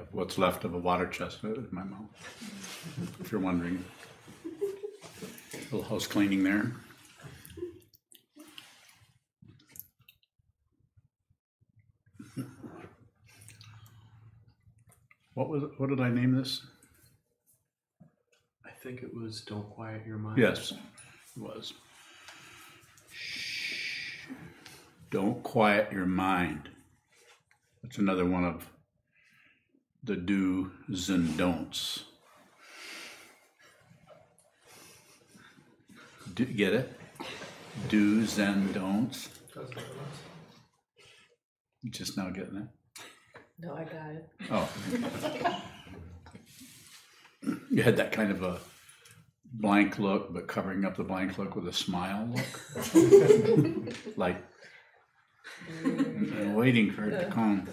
have what's left of a water chestnut in my mouth, if you're wondering. A little house cleaning there. What did I name this? I think it was Don't Quiet Your Mind. Yes, it was. Shh. Don't quiet your mind. That's another one of the do's and don'ts. Get it? Do's and don'ts. You just now getting it? No, I got it. Oh. You had that kind of a blank look, but covering up the blank look with a smile look. Like, I'm waiting for it to come.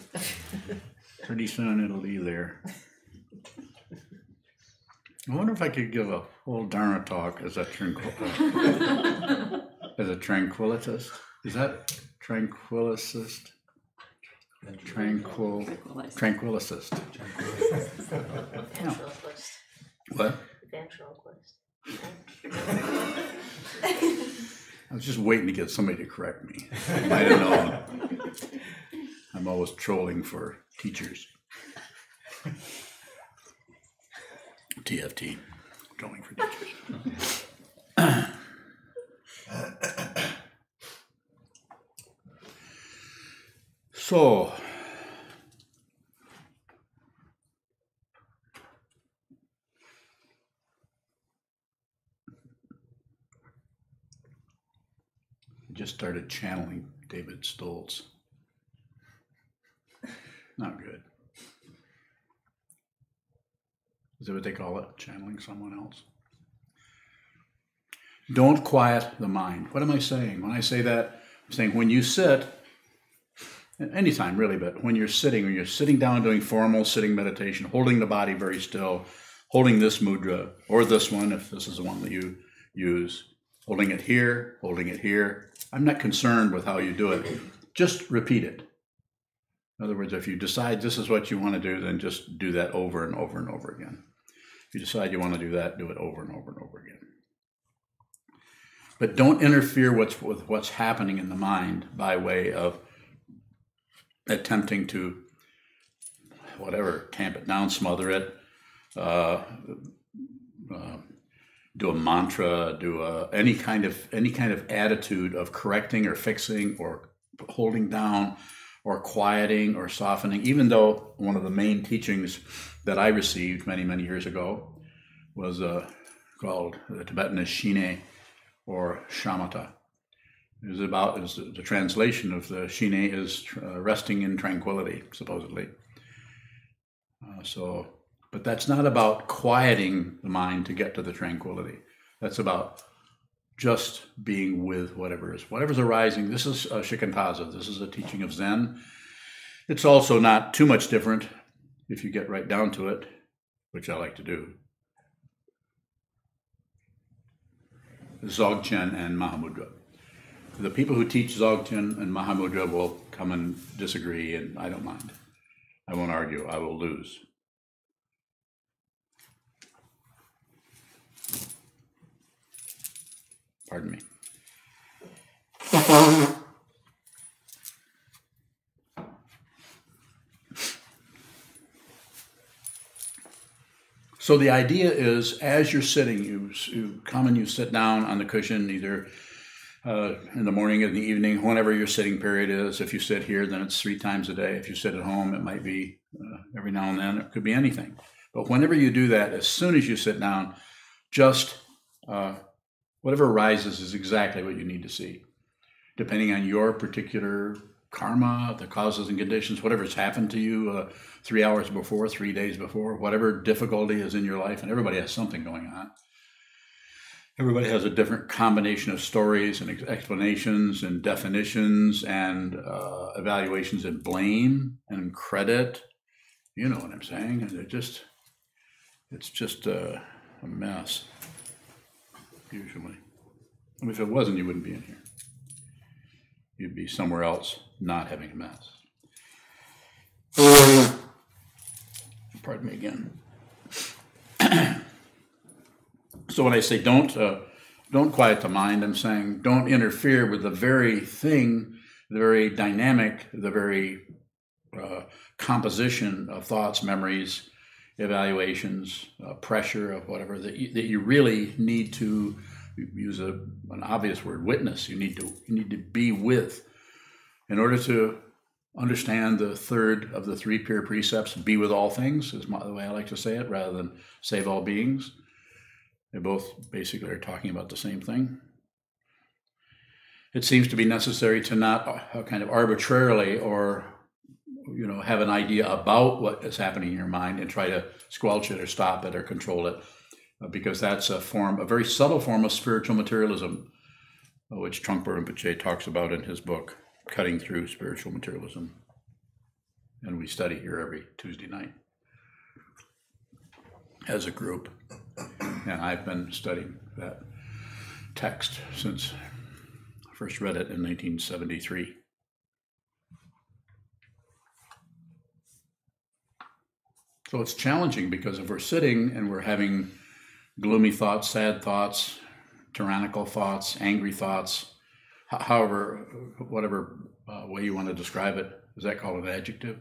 Pretty soon it'll be there. I wonder if I could give a whole Dharma talk as a tranquilitist. Is that tranquilicist? Tranquilicist. Ventriloquist. What? Ventriloquist. I was just waiting to get somebody to correct me. I don't know. I'm always trolling for teachers. TFT, trolling for teachers. So, I just started channeling David Stoltz. Not good. Is that what they call it? Channeling someone else? Don't quiet the mind. What am I saying? When I say that, I'm saying when you sit, anytime really, but when you're sitting down doing formal sitting meditation, holding the body very still, holding this mudra, or this one, if this is the one that you use, holding it here, I'm not concerned with how you do it. Just repeat it. In other words, if you decide this is what you want to do, then just do that over and over and over again. If you decide you want to do that, do it over and over and over again. But don't interfere with what's happening in the mind by way of attempting to, whatever, tamp it down, smother it, do a mantra, any kind of attitude of correcting or fixing or holding down or quieting or softening, even though one of the main teachings that I received many, many years ago was called, the Tibetan is Shine or Shamatha. The translation of the Shine is resting in tranquility, supposedly. But that's not about quieting the mind to get to the tranquility. That's about just being with whatever's arising. This is shikantaza. This is a teaching of Zen. It's also not too much different if you get right down to it, which I like to do. Dzogchen and Mahamudra. The people who teach Dzogchen and Mahamudra will come and disagree, and I don't mind. I won't argue. I will lose. Pardon me. So the idea is, as you're sitting, you come and you sit down on the cushion, either in the morning or in the evening, whenever your sitting period is. If you sit here, then it's 3 times a day. If you sit at home, it might be every now and then. It could be anything. But whenever you do that, as soon as you sit down, just whatever arises is exactly what you need to see, depending on your particular karma, the causes and conditions, whatever's happened to you 3 hours before, 3 days before, whatever difficulty is in your life, and everybody has something going on. Everybody has a different combination of stories and explanations and definitions and evaluations and blame and credit. You know what I'm saying? And it's just a mess, usually. I mean, if it wasn't, you wouldn't be in here. You'd be somewhere else not having a mess. Pardon me again. So when I say don't quiet the mind, I'm saying don't interfere with the very thing, the very dynamic, the very composition of thoughts, memories, evaluations, pressure of whatever that you really need to use an obvious word, witness. You need to be with in order to understand the third of the three pure precepts. Be with all things is the way I like to say it, rather than save all beings. They both basically are talking about the same thing. It seems to be necessary to not kind of arbitrarily or have an idea about what is happening in your mind and try to squelch it or stop it or control it, because that's a very subtle form of spiritual materialism, which Trungpa Rinpoche talks about in his book, Cutting Through Spiritual Materialism. And we study here every Tuesday night as a group. And I've been studying that text since I first read it in 1973. So it's challenging because if we're sitting and we're having gloomy thoughts, sad thoughts, tyrannical thoughts, angry thoughts, however, whatever way you want to describe it, is that called an adjective?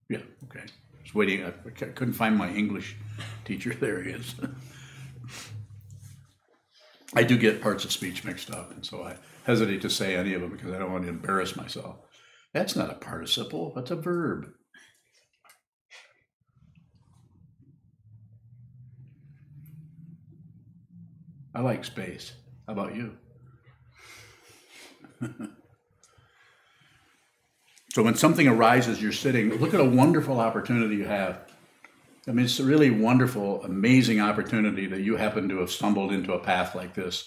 Yeah, okay. I was waiting. I couldn't find my English teacher. There he is. I do get parts of speech mixed up, and so I hesitate to say any of them because I don't want to embarrass myself. That's not a participle, that's a verb. I like space. How about you? So when something arises, you're sitting, look at a wonderful opportunity you have. I mean, it's a really wonderful, amazing opportunity that you happen to have stumbled into a path like this,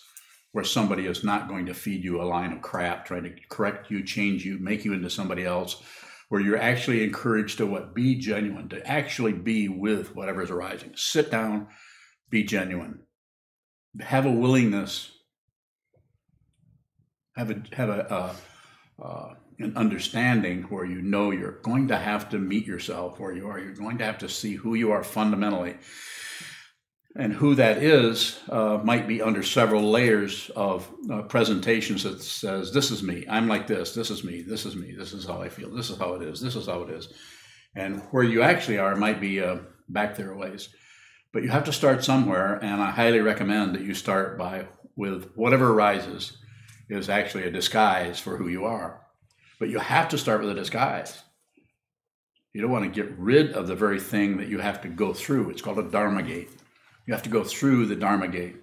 where somebody is not going to feed you a line of crap, trying to correct you, change you, make you into somebody else, where you're actually encouraged to be genuine, to actually be with whatever's arising. Sit down, be genuine. Have a willingness, have an understanding where you're going to have to meet yourself where you are. You're going to have to see who you are fundamentally. And who that is might be under several layers of presentations that says, this is me, I'm like this is me, this is me, this is how I feel, this is how it is, this is how it is. And where you actually are might be back there a ways. But you have to start somewhere, and I highly recommend that you start with whatever arises is actually a disguise for who you are. But you have to start with a disguise. You don't want to get rid of the very thing that you have to go through. It's called a Dharma gate. You have to go through the Dharma gate.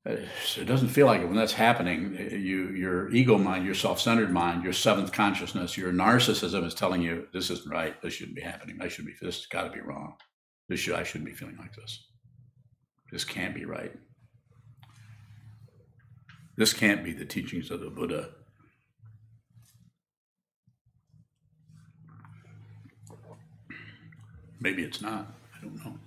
It doesn't feel like it when that's happening. Your ego mind, your self-centered mind, your seventh consciousness, your narcissism is telling you, this isn't right, this shouldn't be happening, this has got to be wrong. I shouldn't be feeling like this. This can't be right. This can't be the teachings of the Buddha. Maybe it's not. I don't know.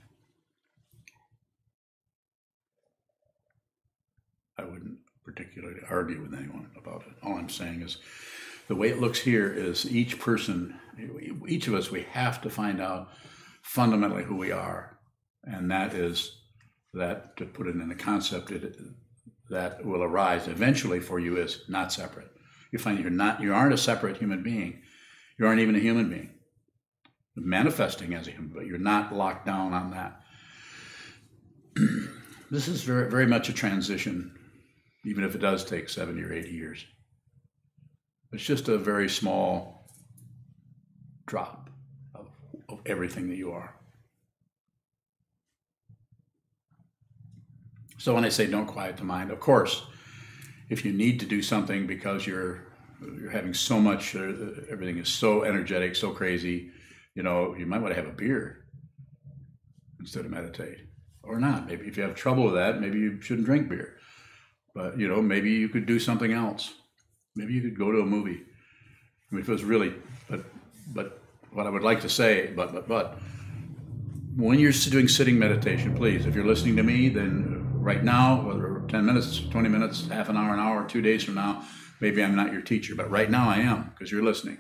I wouldn't particularly argue with anyone about it. All I'm saying is the way it looks here is each of us, we have to find out fundamentally who we are. And that is that, to put it in a concept, that will arise eventually for you is not separate. You find you aren't a separate human being. You aren't even a human being. Manifesting as a human, but you're not locked down on that. This is very, very much a transition, even if it does take 70 or 80 years. It's just a very small drop of everything that you are. So when I say don't quiet the mind, of course, if you need to do something because you're having so much, everything is so energetic, so crazy, you might want to have a beer instead of meditate. Or not. Maybe if you have trouble with that, maybe you shouldn't drink beer. But, maybe you could do something else. Maybe you could go to a movie. I mean, if it was really, but what I would like to say, but when you're doing sitting meditation, please, if you're listening to me, then right now, whether 10 minutes, 20 minutes, half an hour, 2 days from now, Maybe I'm not your teacher, but right now I am, because you're listening.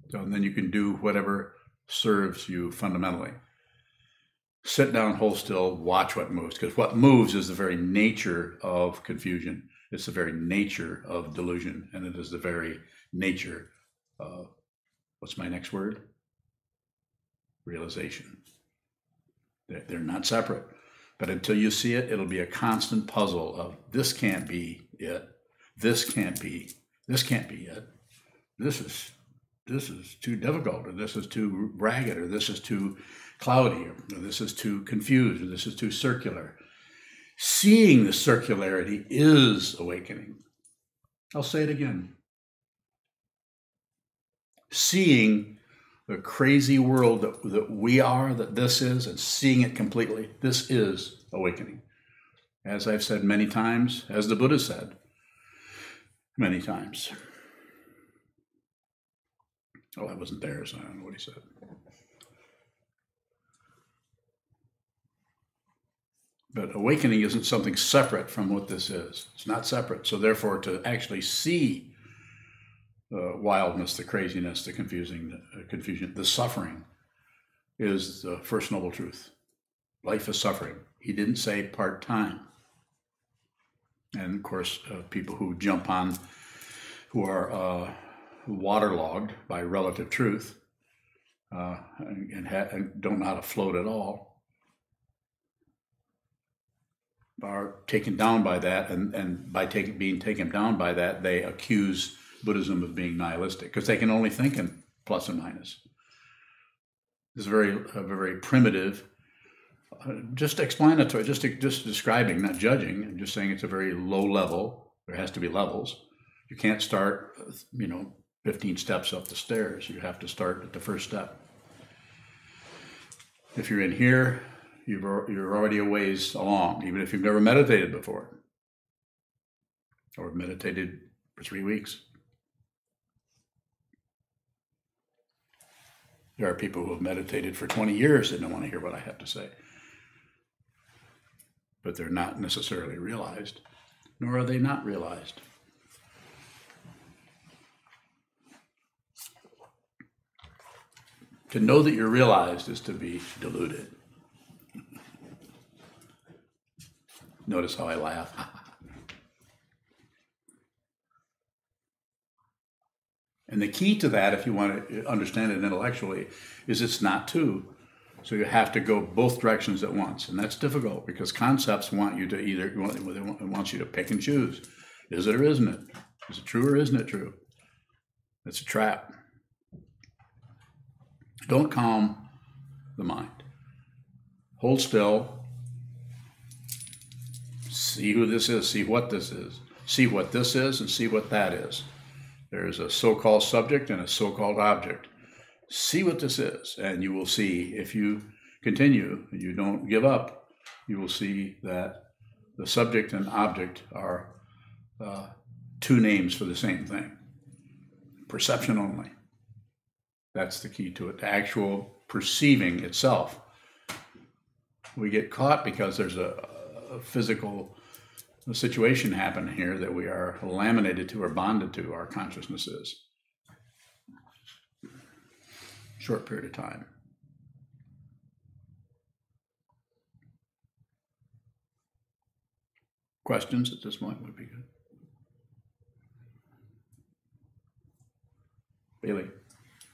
So then you can do whatever serves you fundamentally. Sit down, hold still, watch what moves, because what moves is the very nature of confusion. It's the very nature of delusion, and it is the very nature of, what's my next word? Realization. They're not separate. But until you see it, it'll be a constant puzzle of this can't be it, this can't be it, this is too difficult, or this is too ragged, or this is too cloudy, or this is too confused, or this is too circular. Seeing the circularity is awakening. I'll say it again. Seeing the crazy world that we are, that this is, and seeing it completely, this is awakening. As I've said many times, as the Buddha said many times. Oh, I wasn't there, so I don't know what he said. But awakening isn't something separate from what this is. It's not separate. So therefore, to actually see the wildness, the craziness, the confusion, the suffering is the first noble truth. Life is suffering. He didn't say part-time. And of course, people who jump on, who are waterlogged by relative truth and don't know how to float at all, are taken down by that, and by being taken down by that, they accuse Buddhism of being nihilistic, because they can only think in plus and minus. It's a very primitive, just explanatory, just describing, not judging, and just saying it's a very low level. There has to be levels. You can't start, 15 steps up the stairs. You have to start at the first step. If you're in here, you're already a ways along, even if you've never meditated before, or meditated for 3 weeks. There are people who have meditated for 20 years and don't want to hear what I have to say. But they're not necessarily realized, nor are they not realized. To know that you're realized is to be deluded. Notice how I laugh. And the key to that, if you want to understand it intellectually, is it's not two. So you have to go both directions at once. And that's difficult because concepts want you to it wants you to pick and choose. Is it or isn't it? Is it true or isn't it true? It's a trap. Don't calm the mind. Hold still. See who this is. See what this is. See what this is and see what that is. There's a so-called subject and a so-called object. See what this is, and you will see, if you continue, you don't give up, you will see that the subject and object are two names for the same thing. Perception only. That's the key to it, the actual perceiving itself. We get caught because there's a physical situation happen here that we are laminated to or bonded to, our consciousness is. Short period of time. Questions at this point would be good. Bailey.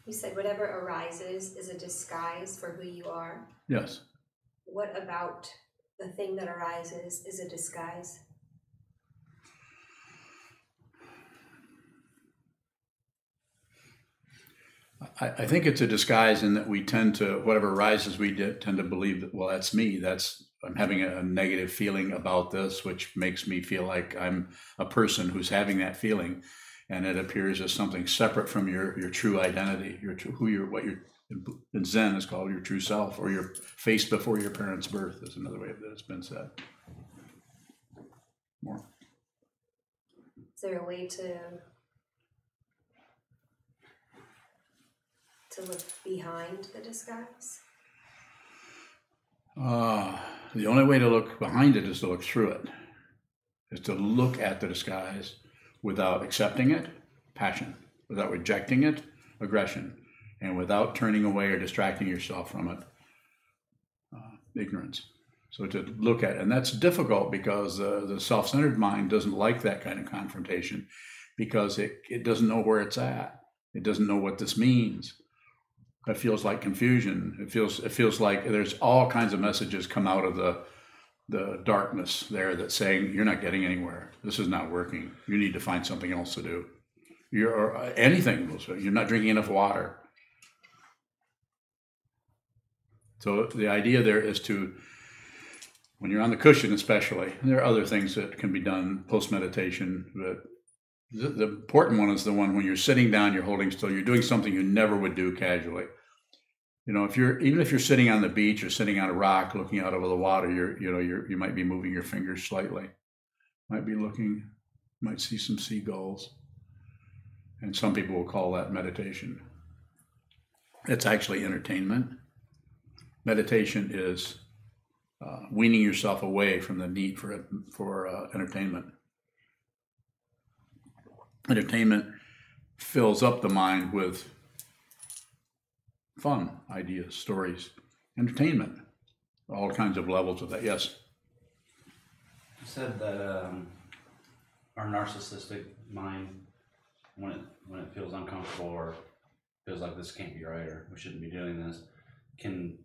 You said whatever arises is a disguise for who you are. Yes. What about the thing that arises is a disguise? I think it's a disguise in that we tend to, whatever arises, we tend to believe that, well, that's me. I'm having a negative feeling about this, which makes me feel like I'm a person who's having that feeling. And it appears as something separate from your true identity, what you're in Zen is called your true self, or your face before your parents' birth is another way that it's been said. More. Is there a way to look behind the disguise? The only way to look behind it is to look through it, is to look at the disguise without accepting it, passion. Without rejecting it, aggression. And without turning away or distracting yourself from it, ignorance. So to look at, and that's difficult because the self-centered mind doesn't like that kind of confrontation because it doesn't know where it's at. It doesn't know what this means. It feels like confusion. It feels like there's all kinds of messages come out of the darkness there that's saying, you're not getting anywhere. This is not working. You need to find something else to do. Anything. You're not drinking enough water. So the idea there is to, when you're on the cushion especially, and there are other things that can be done post-meditation, but the important one is the one when you're sitting down, you're holding still, you're doing something you never would do casually. You know, even if you're sitting on the beach or sitting on a rock looking out over the water, you might be moving your fingers slightly, might be looking, might see some seagulls, and some people will call that meditation. It's actually entertainment. Meditation is weaning yourself away from the need for entertainment. Entertainment fills up the mind with fun, ideas, stories, entertainment, all kinds of levels of that. Yes? You said that our narcissistic mind, when it feels uncomfortable or feels like this can't be right or we shouldn't be doing this, can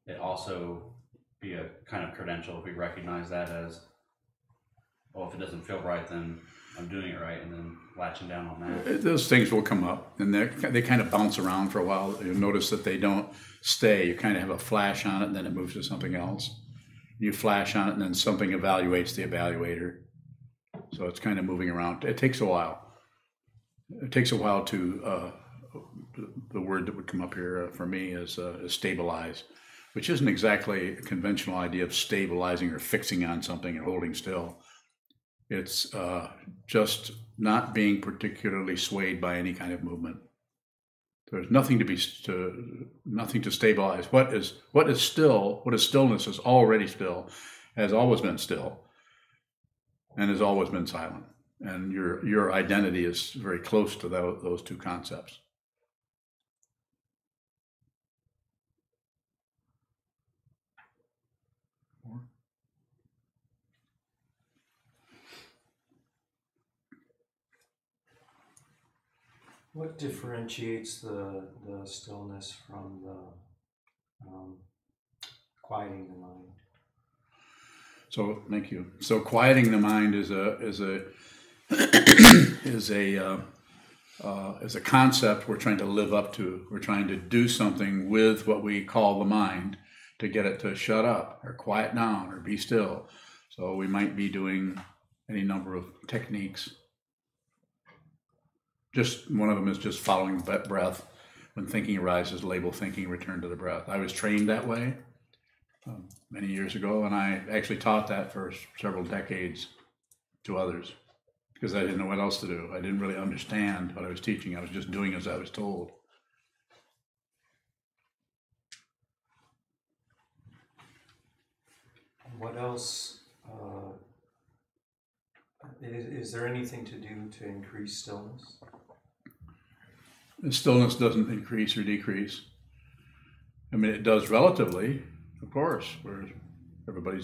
it also be a kind of credential if we recognize that as, well, if it doesn't feel right, then I'm doing it right, and then latching down on that? Those things will come up, and they kind of bounce around for a while. You'll notice that they don't stay. You kind of have a flash on it, and then it moves to something else. You flash on it, and then something evaluates the evaluator. So it's kind of moving around. It takes a while. It takes a while to, the word that would come up here for me is stabilize, which isn't exactly a conventional idea of stabilizing or fixing on something and holding still. It's just not being particularly swayed by any kind of movement. There's nothing nothing to stabilize. What is still? What is stillness is already still, has always been still, and has always been silent. And your identity is very close to those two concepts. What differentiates the stillness from the quieting the mind? So thank you. So quieting the mind is a concept we're trying to live up to. We're trying to do something with what we call the mind to get it to shut up or quiet down or be still. So we might be doing any number of techniques. Just one of them is just following breath. When thinking arises, label thinking, return to the breath. I was trained that way many years ago, and I actually taught that for several decades to others because I didn't know what else to do. I didn't really understand what I was teaching. I was just doing as I was told. What else? Is there anything to do to increase stillness? The stillness doesn't increase or decrease. I mean, it does relatively, of course. Where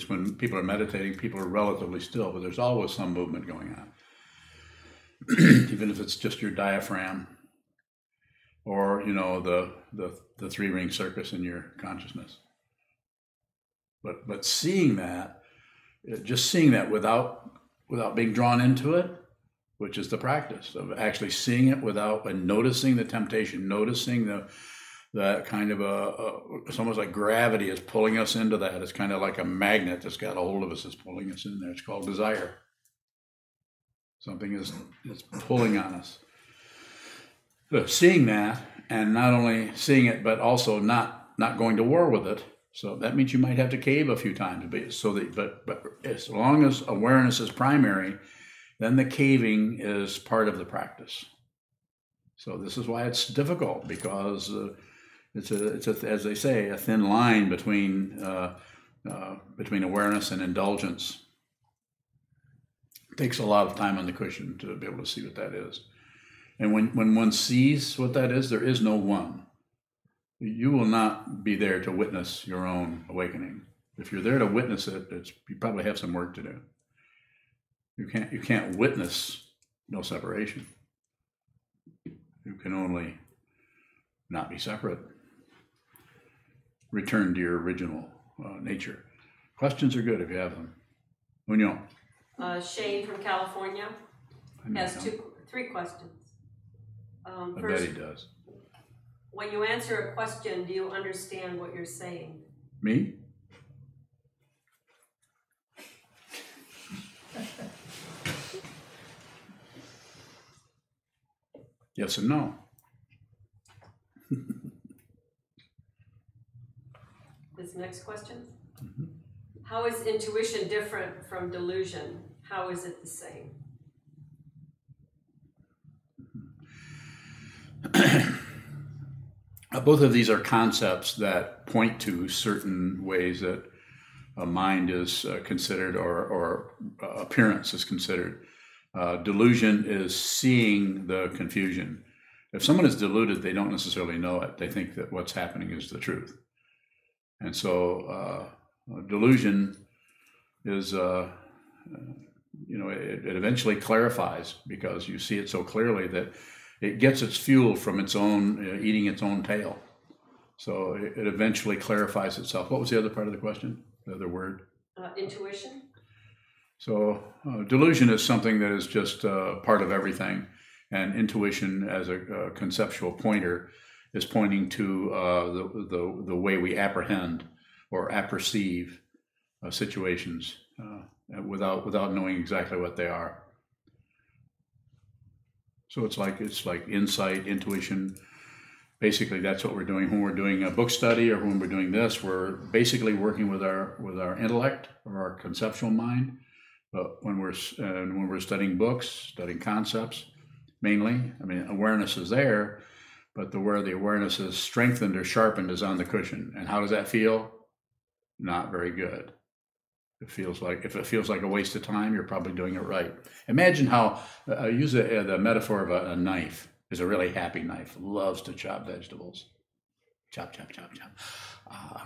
when people are meditating, people are relatively still, but there's always some movement going on. Even if it's just your diaphragm or, the three-ring circus in your consciousness. But seeing that, just seeing that without being drawn into it, which is the practice of actually seeing it and noticing the temptation, noticing that kind of it's almost like gravity is pulling us into that. It's kind of like a magnet that's got a hold of us, is pulling us in there. It's called desire. Something is pulling on us. So seeing that, and not only seeing it, but also not going to war with it. So that means you might have to cave a few times. But as long as awareness is primary, then the caving is part of the practice. So this is why it's difficult, because it's as they say, a thin line between awareness and indulgence. takes a lot of time on the cushion to be able to see what that is. And when one sees what that is, there is no one. You will not be there to witness your own awakening. If you're there to witness it, you probably have some work to do. You can't witness no separation. You can only not be separate. Return to your original nature. Questions are good if you have them. Unyo. Shane from California has three questions. I First, bet he does. when you answer a question, do you understand what you're saying? Me? Yes and no. This next question. How is intuition different from delusion? How is it the same? Both of these are concepts that point to certain ways that a mind is considered or appearance is considered. Delusion is seeing the confusion. If someone is deluded, they don't necessarily know it. They think that what's happening is the truth. And so delusion is, it eventually clarifies because you see it so clearly that it gets its fuel from its own, eating its own tail. So it eventually clarifies itself. What was the other part of the question? The other word? Intuition. So delusion is something that is just part of everything. And intuition as a conceptual pointer is pointing to the way we apprehend or apperceive situations without knowing exactly what they are. So it's like insight, intuition. Basically, that's what we're doing when we're doing a book study or when we're doing this. We're basically working with our intellect or our conceptual mind. But when we're studying books, studying concepts, mainly, I mean, awareness is there, but where the awareness is strengthened or sharpened is on the cushion. And how does that feel? Not very good. If it feels like a waste of time, you're probably doing it right. Imagine how, use the metaphor of a knife. Is a really happy knife, loves to chop vegetables. Chop, chop, chop, chop.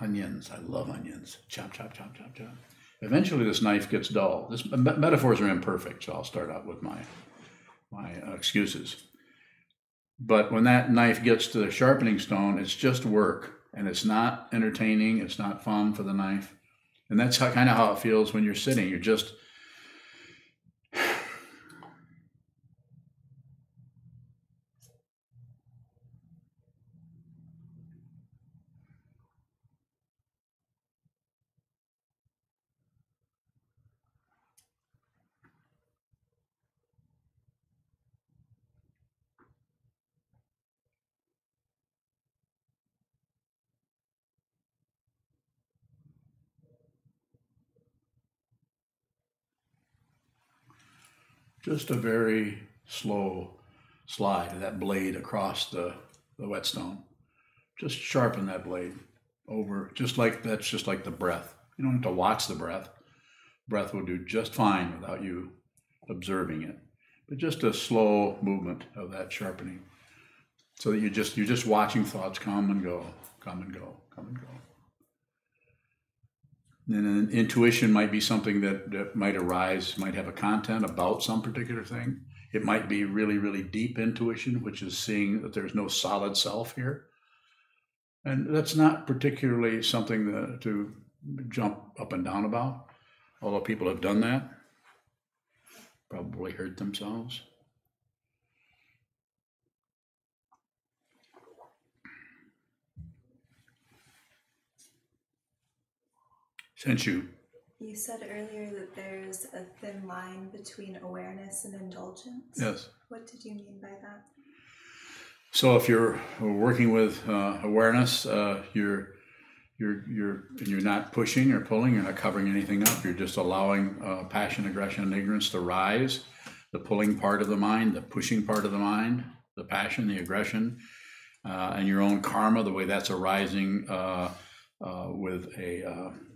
Onions, I love onions. Chop, chop, chop, chop, chop. Eventually this knife gets dull. Metaphors are imperfect, so I'll start out with my excuses. But when that knife gets to the sharpening stone, it's just work, and it's not entertaining, it's not fun for the knife. And that's kind of how it feels when you're sitting. You're just a very slow slide of that blade across the whetstone. Just sharpen that blade over, that's just like the breath. You don't have to watch the breath. Breath will do just fine without you observing it. But just a slow movement of that sharpening, so that you're just watching thoughts come and go, come and go, come and go. And then intuition might be something that might arise, might have a content about some particular thing. It might be really, really deep intuition, which is seeing that there's no solid self here. And that's not particularly something to jump up and down about, although people have done that, probably hurt themselves. Senshu. You said earlier that there's a thin line between awareness and indulgence. Yes. What did you mean by that? So if you're working with awareness, you're not pushing or pulling. You're not covering anything up. You're just allowing passion, aggression, and ignorance to rise. The pulling part of the mind, the pushing part of the mind, the passion, the aggression, and your own karma, the way that's arising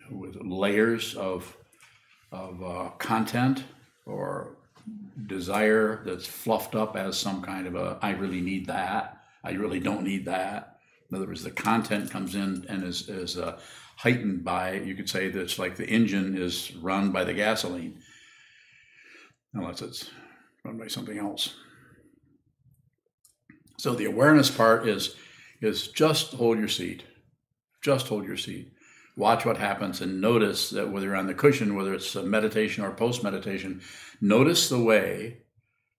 with layers of content or desire that's fluffed up as some kind of a, I really need that, I really don't need that. In other words, the content comes in and is heightened by, you could say that's like the engine is run by the gasoline, unless it's run by something else. So the awareness part is just hold your seat. Just hold your seat. Watch what happens and notice that whether you're on the cushion, whether it's a meditation or post-meditation, notice the way,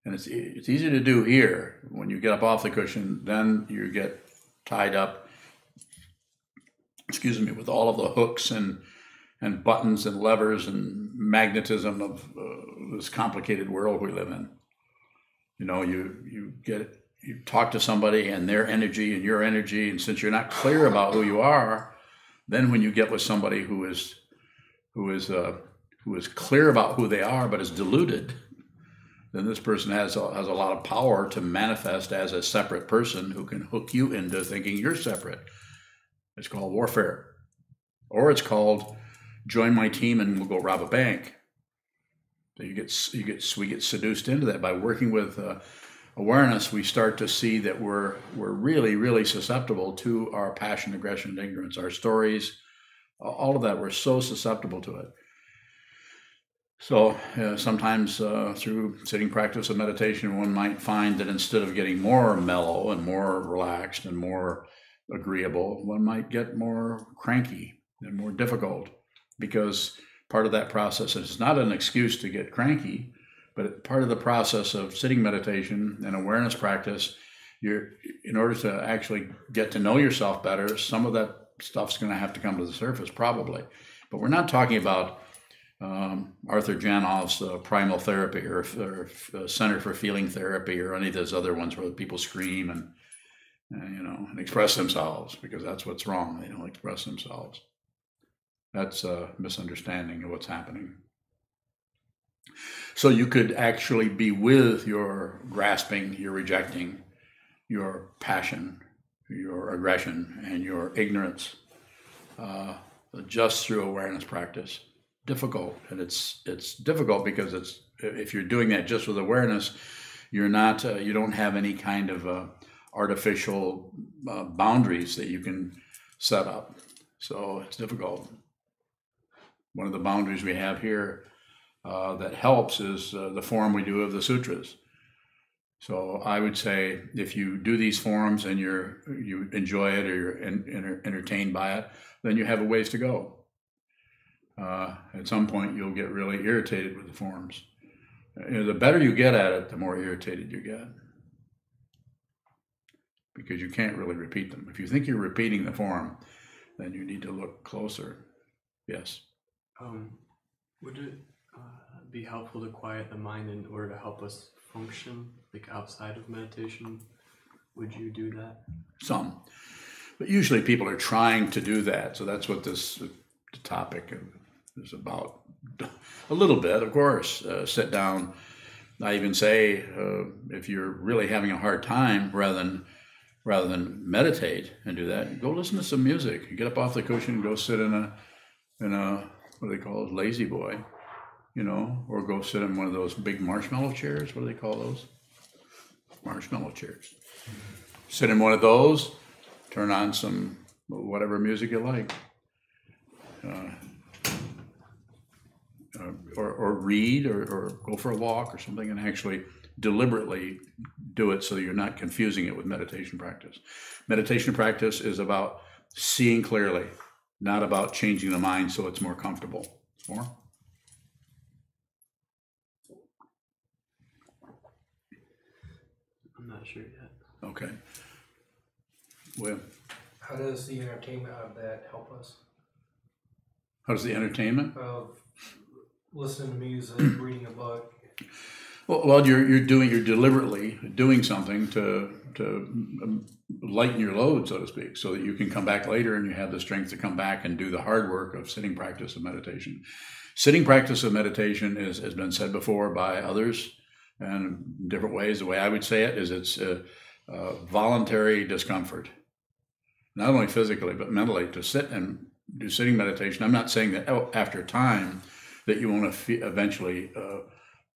and it's easy to do here. When you get up off the cushion, then you get tied up, with all of the hooks and buttons and levers and magnetism of this complicated world we live in. You know, you talk to somebody and their energy and your energy, and since you're not clear about who you are, then when you get with somebody who is clear about who they are but is deluded, then this person has a lot of power to manifest as a separate person who can hook you into thinking you're separate. It's called warfare, or it's called join my team and we'll go rob a bank. So we get seduced into that. By working with awareness, we start to see that we're really, really susceptible to our passion, aggression, and ignorance, our stories, all of that. We're so susceptible to it. So sometimes through sitting practice of meditation, one might find that instead of getting more mellow and more relaxed and more agreeable, one might get more cranky and more difficult, because part of that process is not an excuse to get cranky, but part of the process of sitting meditation and awareness practice, in order to actually get to know yourself better, some of that stuff's going to have to come to the surface probably. But we're not talking about Arthur Janoff's primal therapy or Center for Feeling Therapy or any of those other ones where people scream and express themselves, because that's what's wrong. They don't express themselves. That's a misunderstanding of what's happening. So you could actually be with your grasping, your rejecting, your passion, your aggression, and your ignorance just through awareness practice. Difficult, and it's difficult because if you're doing that just with awareness, you don't have any kind of artificial boundaries that you can set up. So it's difficult. One of the boundaries we have here that helps is the form we do of the sutras. So I would say if you do these forms and you enjoy it or you're entertained by it, then you have a ways to go. At some point, you'll get really irritated with the forms. The better you get at it, the more irritated you get, because you can't really repeat them. If you think you're repeating the form, then you need to look closer. Yes. Would it be helpful to quiet the mind in order to help us function, like outside of meditation? Would you do that? Some, but usually people are trying to do that. So that's what the topic is about. A little bit, of course. Sit down. I even say if you're really having a hard time, rather than meditate and do that, go listen to some music. You get up off the cushion and go sit in a what do they call it, lazy boy, or go sit in one of those big marshmallow chairs. What do they call those? Marshmallow chairs. Sit in one of those. Turn on some whatever music you like. Or read or go for a walk or something, and actually deliberately do it so you're not confusing it with meditation practice. Meditation practice is about seeing clearly, not about changing the mind so it's more comfortable. More? I'm not sure yet. Okay. Well, how does the entertainment of that help us? how does the entertainment? Of listening to music, reading a book. Well, you're deliberately doing something to lighten your load, so to speak, so that you can come back later and you have the strength to come back and do the hard work of sitting practice of meditation. Sitting practice of meditation has been said before by others and in different ways. The way I would say it is it's voluntary discomfort, not only physically but mentally, to sit and do sitting meditation. I'm not saying that after time that you want to eventually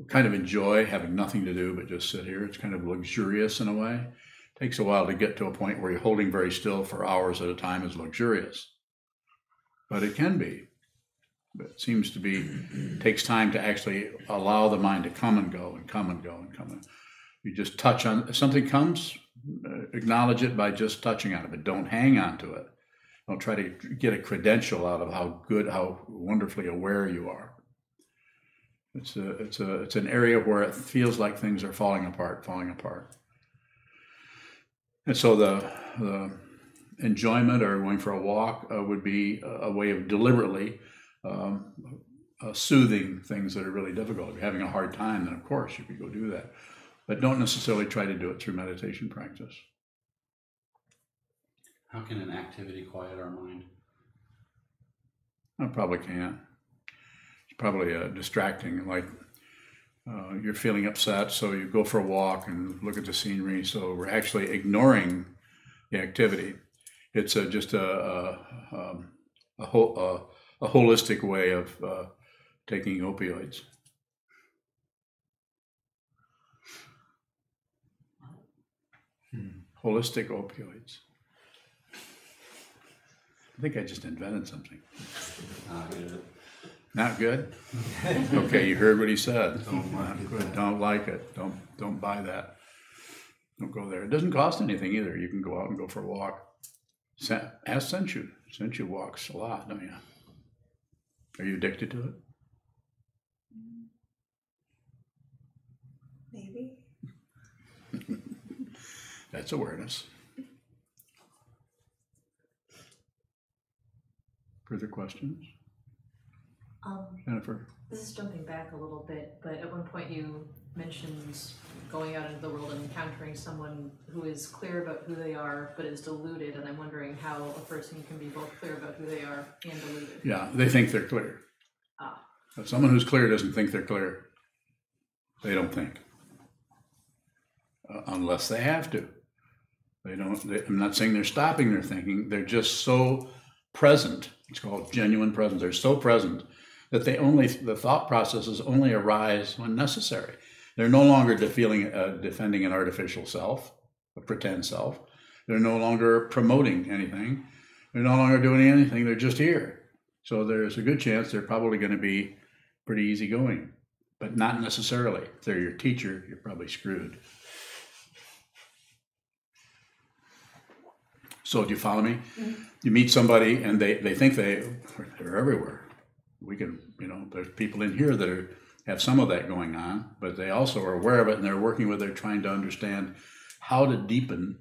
kind of enjoy having nothing to do but just sit here. It's kind of luxurious in a way. It takes a while to get to a point where you're holding very still for hours at a time is luxurious. But it can be. But it seems to be, takes time to actually allow the mind to come and go and come and go and come and. You just touch on, if something comes, acknowledge it by just touching on it, but don't hang on to it. Don't try to get a credential out of how good, how wonderfully aware you are. It's an area where it feels like things are falling apart. And so the enjoyment or going for a walk would be a way of deliberately soothing things that are really difficult. If you're having a hard time, then of course you could go do that. But don't necessarily try to do it through meditation practice. How can an activity quiet our mind? I probably can't. It's probably distracting, like you're feeling upset, so you go for a walk and look at the scenery, so we're actually ignoring the activity. It's just a holistic way of taking opioids. Holistic opioids. I think I just invented something. Not good? Okay, you heard what he said. Not good. Don't like it. Don't buy that. Don't go there. It doesn't cost anything either. You can go out and go for a walk. Ask Senshu. Senshu walks a lot, don't you? Are you addicted to it? Maybe. That's awareness. Further questions? Jennifer? This is jumping back a little bit, but at one point you mentioned going out into the world and encountering someone who is clear about who they are, but is deluded, and I'm wondering how a person can be both clear about who they are and deluded. Yeah, they think they're clear. If someone who's clear doesn't think they're clear, they don't think. Unless they have to. I'm not saying they're stopping their thinking, they're just so present. It's called genuine presence. They're so present that the thought processes only arise when necessary. They're no longer defending an artificial self, a pretend self. They're no longer promoting anything. They're no longer doing anything. They're just here. So there's a good chance they're probably going to be pretty easygoing, but not necessarily. If they're your teacher, you're probably screwed. So do you follow me? Mm-hmm. You meet somebody and they think they're everywhere. We can, there's people in here that have some of that going on, but they also are aware of it and they're working with it, trying to understand how to deepen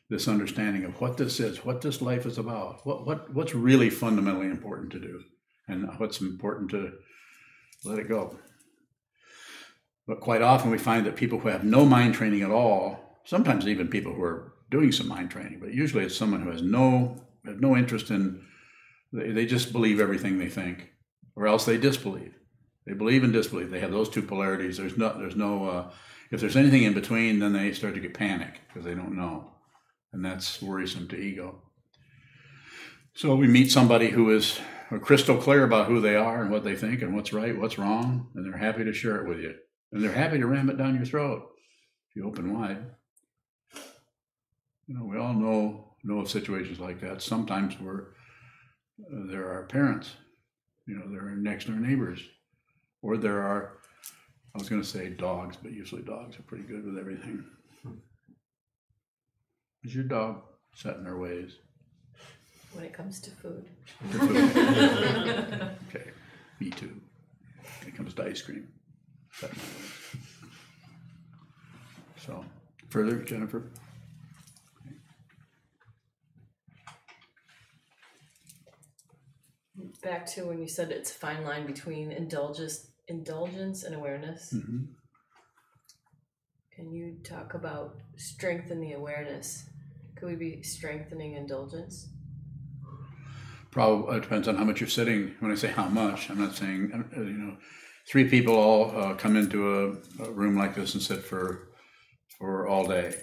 this understanding of what this is, what this life is about, what's really fundamentally important to do, and what's important to let it go. But quite often we find that people who have no mind training at all, sometimes even people who are doing some mind training, but usually it's someone who has no interest in, they just believe everything they think, or else they disbelieve. They believe and disbelieve. They have those two polarities. There's no if there's anything in between, then they start to get panic because they don't know. And that's worrisome to ego. So we meet somebody who is crystal clear about who they are and what they think and what's right, what's wrong, and they're happy to share it with you. And they're happy to ram it down your throat if you open wide. We all know of situations like that. Sometimes there are parents, there are next door neighbors, or there are, I was going to say dogs, but usually dogs are pretty good with everything. Is your dog set in their ways? When it comes to food. Okay, me too. When it comes to ice cream, set in my ways. So, further, Jennifer? Back to when you said it's a fine line between indulgence and awareness. Mm-hmm. Can you talk about strengthen the awareness? Could we be strengthening indulgence? Probably depends on how much you're sitting. When I say how much, I'm not saying, 3 people all come into a room like this and sit for all day.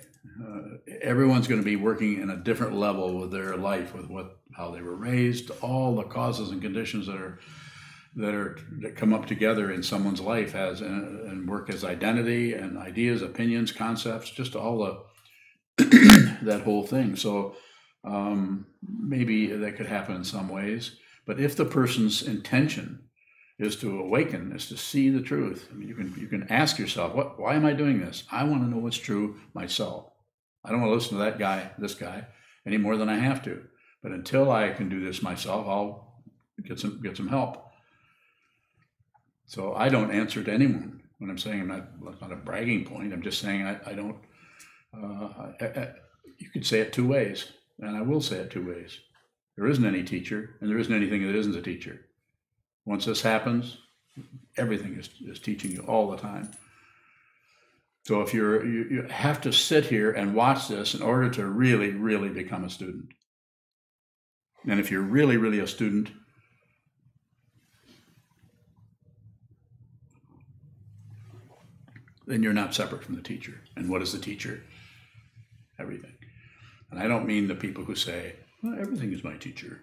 Everyone's going to be working in a different level with their life, with how they were raised, all the causes and conditions that are that come up together in someone's life as and work as identity and ideas, opinions, concepts, just all the that whole thing. So maybe that could happen in some ways. But if the person's intention is to awaken, is to see the truth, I mean, you can ask yourself, why am I doing this? I want to know what's true myself. I don't want to listen to that guy, this guy, any more than I have to. But until I can do this myself, I'll get some help. So I don't answer to anyone when I'm saying that's not a bragging point. I'm just saying I don't. You could say it two ways, and I will say it two ways. There isn't any teacher, and there isn't anything that isn't a teacher. Once this happens, everything is teaching you all the time. So if you have to sit here and watch this in order to really, really become a student. And if you're really, really a student, then you're not separate from the teacher. And what is the teacher? Everything. And I don't mean the people who say, well, everything is my teacher.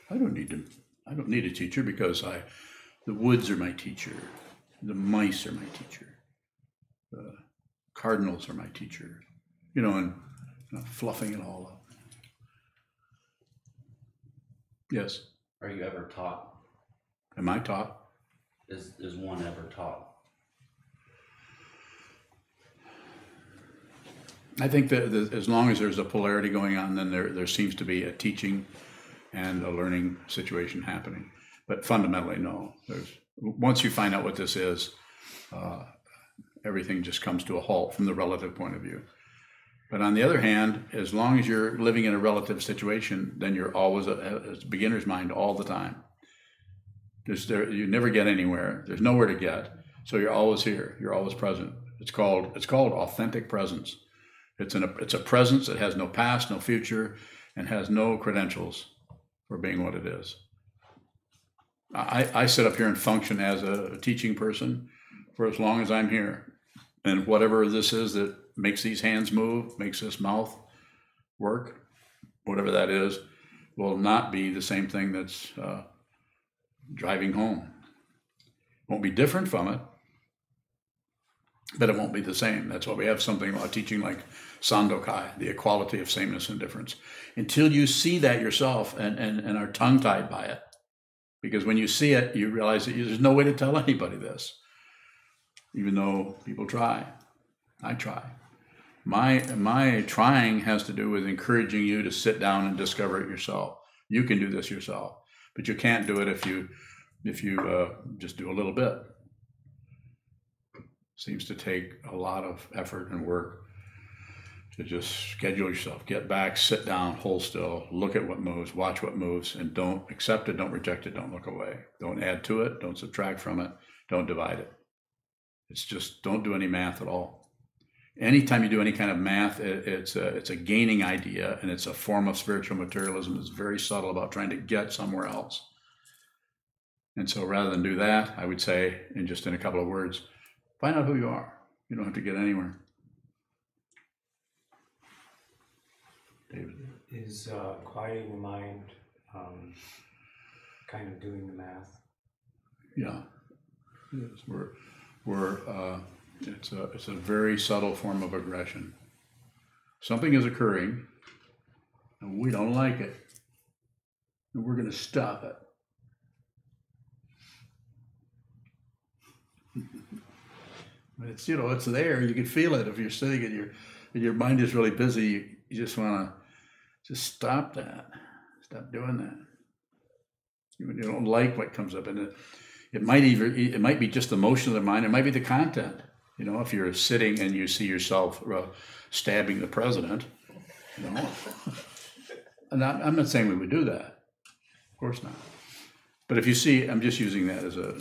I don't need a teacher because the woods are my teacher. The mice are my teacher. The cardinals are my teacher. And fluffing it all up. Yes. Are you ever taught? Am I taught? Is one ever taught? I think that as long as there's a polarity going on, then there seems to be a teaching and a learning situation happening. But fundamentally, no. Once you find out what this is, everything just comes to a halt from the relative point of view. But on the other hand, as long as you're living in a relative situation, then you're always a beginner's mind all the time. You never get anywhere. There's nowhere to get. So you're always here. You're always present. It's called authentic presence. It's a presence that has no past, no future, and has no credentials for being what it is. I sit up here and function as a teaching person for as long as I'm here. And whatever this is that makes these hands move, makes this mouth work, whatever that is, will not be the same thing that's driving home. Won't be different from it, but it won't be the same. That's why we have something about teaching like Sandokai, the equality of sameness and difference. Until you see that yourself and are tongue-tied by it. Because when you see it, you realize that there's no way to tell anybody this. Even though people try. I try. My trying has to do with encouraging you to sit down and discover it yourself. You can do this yourself. But you can't do it if you just do a little bit. Seems to take a lot of effort and work to just schedule yourself, get back, sit down, hold still, look at what moves, watch what moves, and don't accept it, don't reject it, don't look away. Don't add to it, don't subtract from it, don't divide it. It's just don't do any math at all. Anytime you do any kind of math, it's a gaining idea, and it's a form of spiritual materialism. It's very subtle about trying to get somewhere else. And so rather than do that, I would say, in a couple of words, find out who you are. You don't have to get anywhere. David? Is quieting the mind kind of doing the math? Yeah. Yes. It's a very subtle form of aggression. Something is occurring, and we don't like it, and we're going to stop it. It's it's there. You can feel it if you're sitting and your mind is really busy. You just want to just stop that. Stop doing that. You don't like what comes up, and it might be just the motion of the mind. It might be the content. If you're sitting and you see yourself stabbing the president, and I'm not saying we would do that. Of course not. But if you see, I'm just using that as a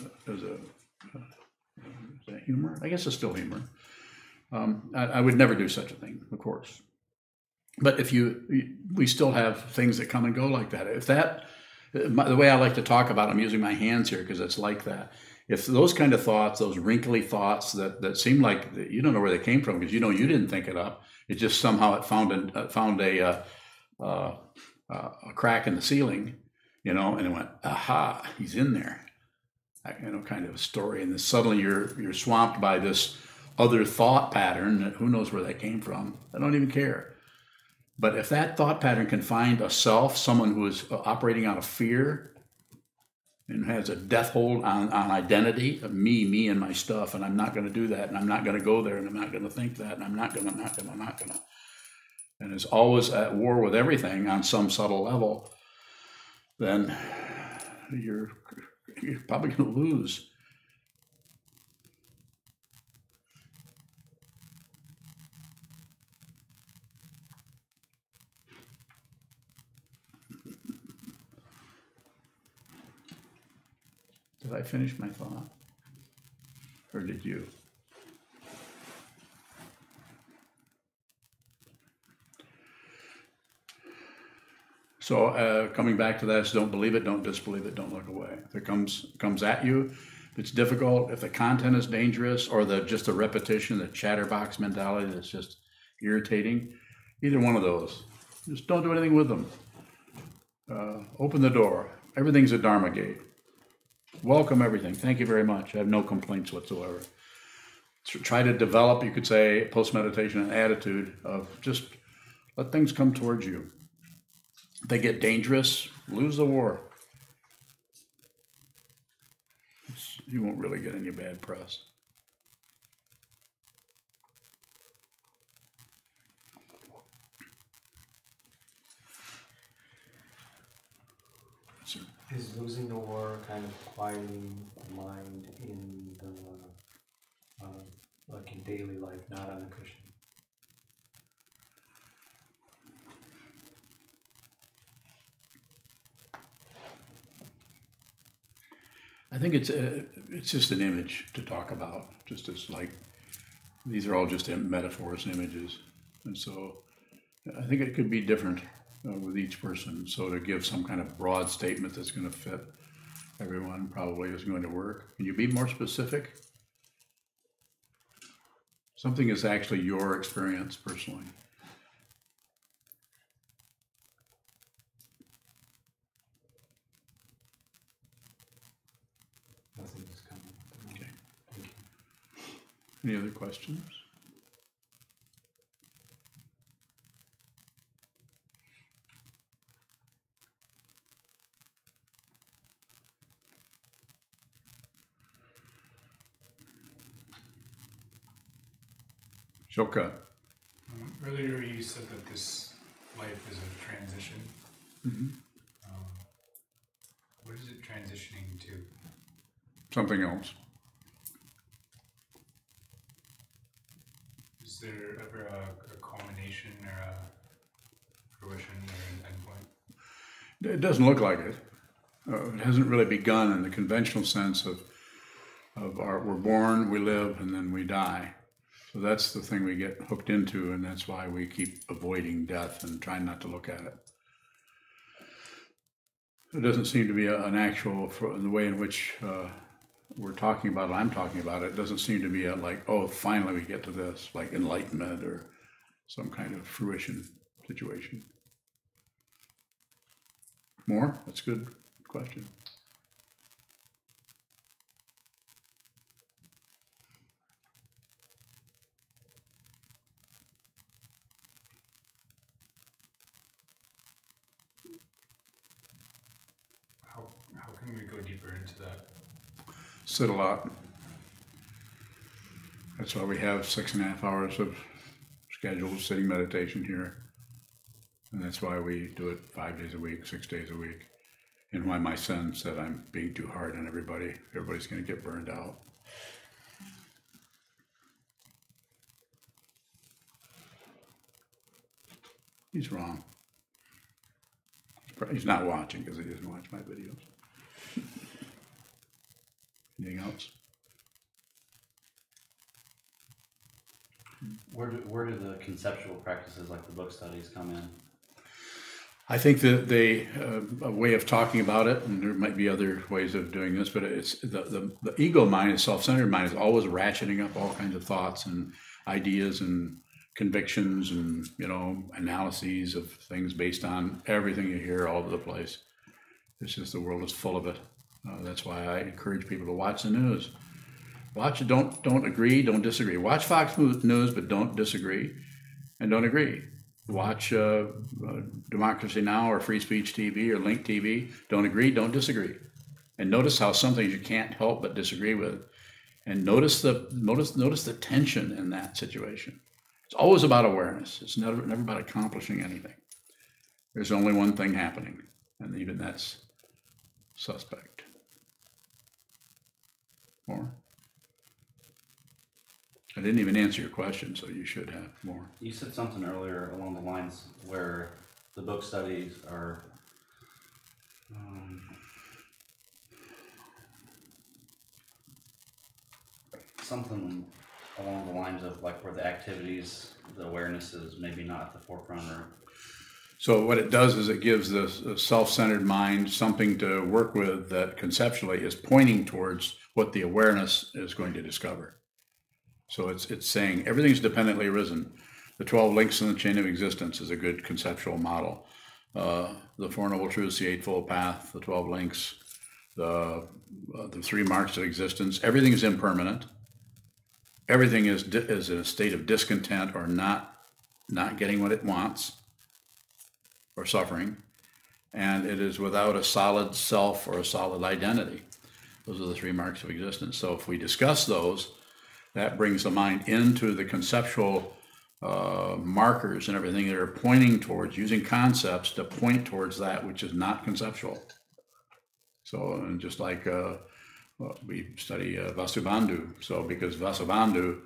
humor? I guess it's still humor. I would never do such a thing, of course. But we still have things that come and go like that. The way I like to talk about it, I'm using my hands here because it's like that. If those kind of thoughts, those wrinkly thoughts that seem like you don't know where they came from because you didn't think it up. It just somehow found a crack in the ceiling, and it went, aha, he's in there. kind of a story, and then suddenly you're swamped by this other thought pattern that who knows where that came from. I don't even care. But if that thought pattern can find a self, someone who is operating out of fear and has a death hold on identity of me and my stuff, and I'm not going to do that, and I'm not going to go there, and I'm not going to think that, and I'm not going to, and is always at war with everything on some subtle level, then you're probably going to lose. Did I finish my thought? Or did you? So coming back to that, don't believe it, don't disbelieve it, don't look away. If it comes at you, if it's difficult, if the content is dangerous, or just the repetition, the chatterbox mentality that's just irritating, either one of those, just don't do anything with them. Open the door. Everything's a Dharma gate. Welcome everything. Thank you very much. I have no complaints whatsoever. Try to develop, you could say, post-meditation, an attitude of just let things come towards you. If they get dangerous, lose the war. You won't really get any bad press. Is losing the war kind of quieting the mind in the, like in daily life, not on the cushion? I think it's just an image to talk about, just as like, these are all just metaphors and images. And so I think it could be different with each person. So to give some kind of broad statement that's going to fit everyone probably isn't going to work. Can you be more specific? Something is actually your experience personally. Nothing is coming. Okay. Thank you. Any other questions? Shoka. Earlier you said that this life is a transition. Mm-hmm. What is it transitioning to? Something else. Is there ever a culmination or a fruition or an endpoint? It doesn't look like it. It hasn't really begun in the conventional sense of we're born, we live, and then we die. So that's the thing we get hooked into, and that's why we keep avoiding death and trying not to look at it. It doesn't seem to be an actual, the way in which we're talking about it, I'm talking about it, doesn't seem to be like, oh, finally we get to this, like enlightenment or some kind of fruition situation. More? That's a good question. How can we go deeper into that? Sit a lot. That's why we have 6.5 hours of scheduled sitting meditation here. And that's why we do it 5 days a week, 6 days a week. And why my son said I'm being too hard on everybody. Everybody's going to get burned out. He's wrong. He's not watching because he doesn't watch my videos. Anything else? Where do the conceptual practices like the book studies come in? I think that a way of talking about it, and there might be other ways of doing this, but it's the ego mind, the self-centered mind, is always ratcheting up all kinds of thoughts and ideas and convictions and, analyses of things based on everything you hear all over the place. It's just the world is full of it. That's why I encourage people to watch the news. Watch it. Don't agree. Don't disagree. Watch Fox News, but don't disagree, and don't agree. Watch Democracy Now! Or Free Speech TV or Link TV. Don't agree. Don't disagree. And notice how some things you can't help but disagree with. And notice the tension in that situation. It's always about awareness. It's never about accomplishing anything. There's only one thing happening, and even that's suspect. More? I didn't even answer your question, so you should have more. You said something earlier along the lines where the book studies are something along the lines of like where the activities, the awareness is maybe not at the forefront or. So what it does is it gives the self-centered mind something to work with that conceptually is pointing towards what the awareness is going to discover. So it's saying everything's dependently arisen. The 12 links in the chain of existence is a good conceptual model. The Four Noble Truths, the Eightfold Path, the 12 links, the 3 marks of existence. Everything is impermanent. Everything is in a state of discontent or not getting what it wants or suffering. And it is without a solid self or a solid identity. Those are the 3 marks of existence. So if we discuss those, that brings the mind into the conceptual markers and everything that are pointing towards, using concepts to point towards that which is not conceptual. So, and just like we study Vasubandhu, so because Vasubandhu,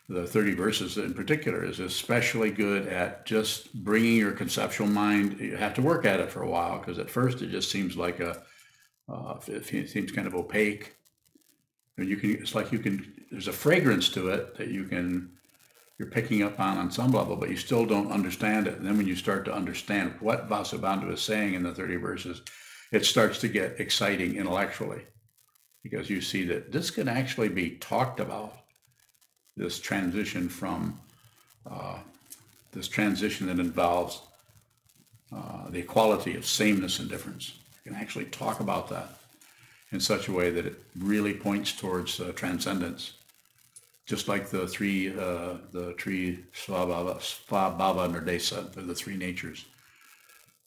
the 30 verses in particular, is especially good at just bringing your conceptual mind. You have to work at it for a while, because at first it just seems like it seems kind of opaque. And it's like there's a fragrance to it that you're picking up on some level, but you still don't understand it. And then when you start to understand what Vasubandhu is saying in the 30 verses, it starts to get exciting intellectually, because you see that this can actually be talked about, this transition from, this transition that involves the equality of sameness and difference. You can actually talk about that in such a way that it really points towards transcendence. Just like the three Svabhava Nirdesa, the 3 natures,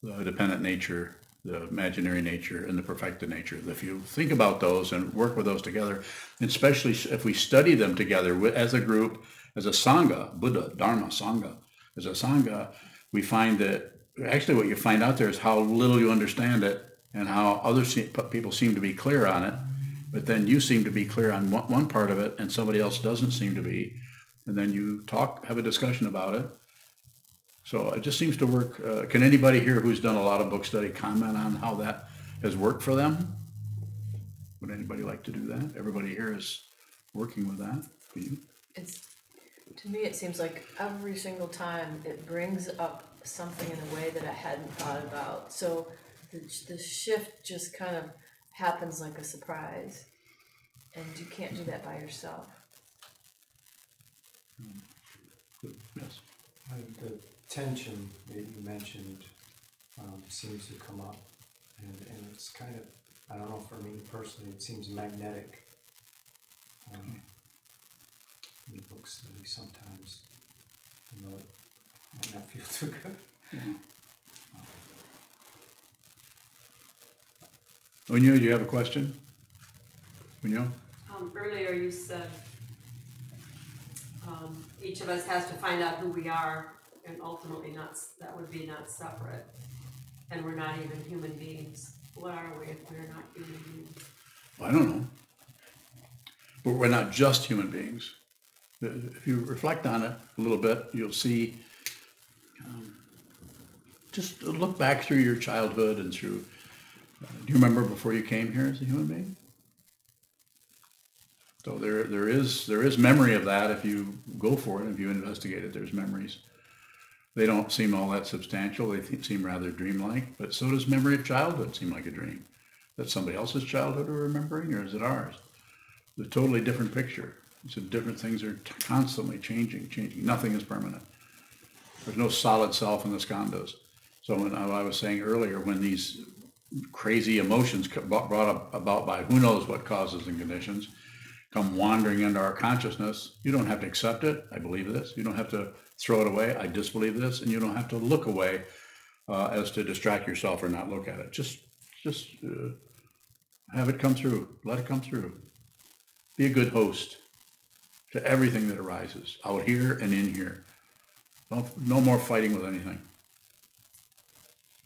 the dependent nature, the imaginary nature, and the perfected nature. If you think about those and work with those together, especially if we study them together as a group, as a Sangha, Buddha, Dharma, Sangha, as a Sangha, we find that actually what you find out there is how little you understand it and how other people seem to be clear on it. But then you seem to be clear on one part of it and somebody else doesn't seem to be. And then you have a discussion about it. So it just seems to work. Can anybody here who's done a lot of book study comment on how that has worked for them? Would anybody like to do that? Everybody here is working with that. To me, it seems like every single time it brings up something in a way that I hadn't thought about. So the shift just kind of happens like a surprise, and you can't do that by yourself. Yes. The tension that you mentioned seems to come up, and it's kind of, I don't know, for me personally, it seems magnetic in the book study sometimes. It might not feel too good. Yeah. Unyo, do you have a question? Unyo? Earlier you said each of us has to find out who we are, and ultimately that would be not separate, and we're not even human beings. What are we if we're not human beings? I don't know. But we're not just human beings. If you reflect on it a little bit, you'll see, just look back through your childhood and through, do you remember before you came here as a human being? So there is memory of that if you go for it, if you investigate it, there's memories. They don't seem all that substantial, they seem rather dreamlike, but so does memory of childhood seem like a dream. That's somebody else's childhood we're remembering, or is it ours? It's a totally different picture. It's a different, things are constantly changing. Nothing is permanent. There's no solid self in the skandhas. So when I was saying earlier, when these crazy emotions brought about by who knows what causes and conditions come wandering into our consciousness, you don't have to accept it. I believe this. You don't have to throw it away. I disbelieve this. And you don't have to look away as to distract yourself or not look at it. Just have it come through. Let it come through. Be a good host to everything that arises out here and in here. No more fighting with anything.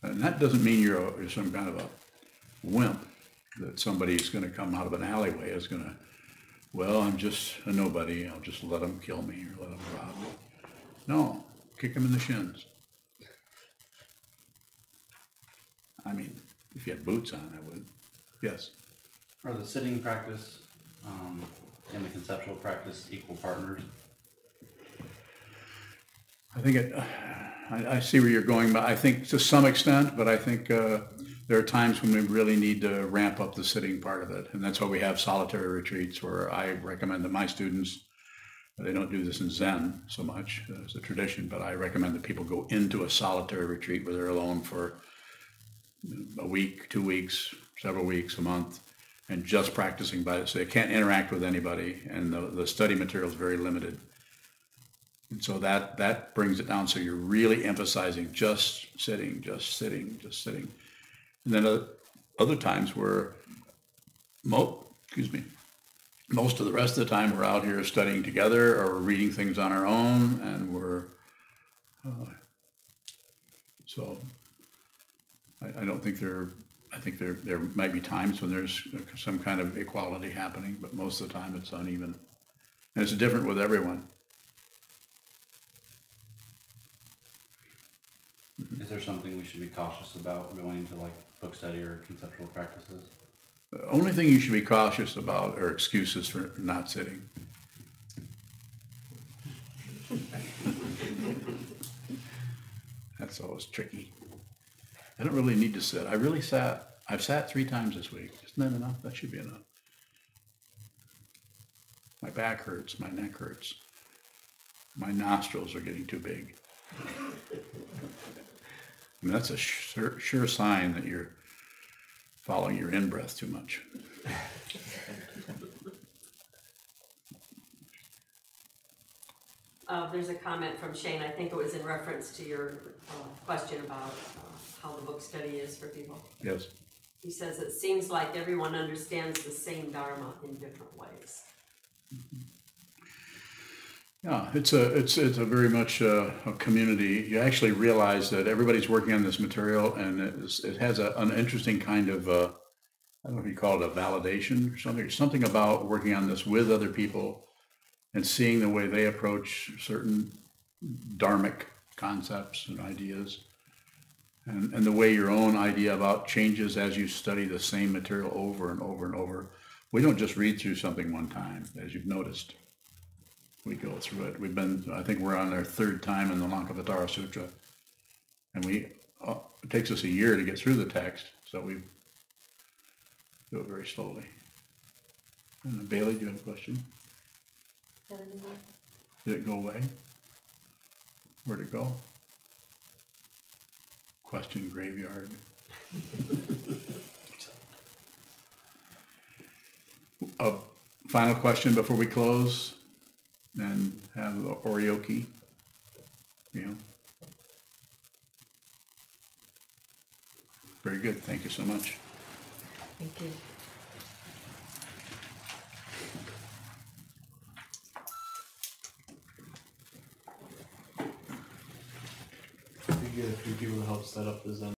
And that doesn't mean you're some kind of a wimp, that somebody's going to come out of an alleyway is going to, well, I'm just a nobody. I'll just let them kill me or let them rob me. No, kick them in the shins. I mean, if you had boots on, I would. Yes. Are the sitting practice and the conceptual practice equal partners? I think I see where you're going, but I think to some extent, but I think there are times when we really need to ramp up the sitting part of it. And that's why we have solitary retreats where I recommend that my students, they don't do this in Zen so much as a tradition, but I recommend that people go into a solitary retreat where they're alone for a week, 2 weeks, several weeks, a month, and just practicing by it. So they can't interact with anybody, and the study material is very limited. And so that brings it down. So you're really emphasizing just sitting, just sitting, just sitting. And then other times where, most of the rest of the time we're out here studying together or reading things on our own, and we're, so I don't think I think there might be times when there's some kind of equality happening, but most of the time it's uneven. And it's different with everyone. Is there something we should be cautious about going into like book study or conceptual practices? The only thing you should be cautious about are excuses for not sitting. That's always tricky. I don't really need to sit. I really sat. I've sat 3 times this week. Isn't that enough? That should be enough. My back hurts. My neck hurts. My nostrils are getting too big. I mean, that's a sure sign that you're following your in-breath too much. There's a comment from Shane. I think it was in reference to your question about how the book study is for people. Yes. He says it seems like everyone understands the same Dharma in different ways. Yeah, it's a very much a community. You actually realize that everybody's working on this material, and it has an interesting kind of I don't know if you call it a validation or something about working on this with other people and seeing the way they approach certain dharmic concepts and ideas, and the way your own idea about changes as you study the same material over and over and over. We don't just read through something one time, as you've noticed. We go through it. I think we're on our 3rd time in the Lankavatara Sutra. And it takes us a year to get through the text, so we do it very slowly. And Bailey, do you have a question? Did it go away? Where'd it go? Question graveyard. A final question before we close and have the oryoki. Yeah. Very good. Thank you so much. Thank you. We get a few people to help set up the Zen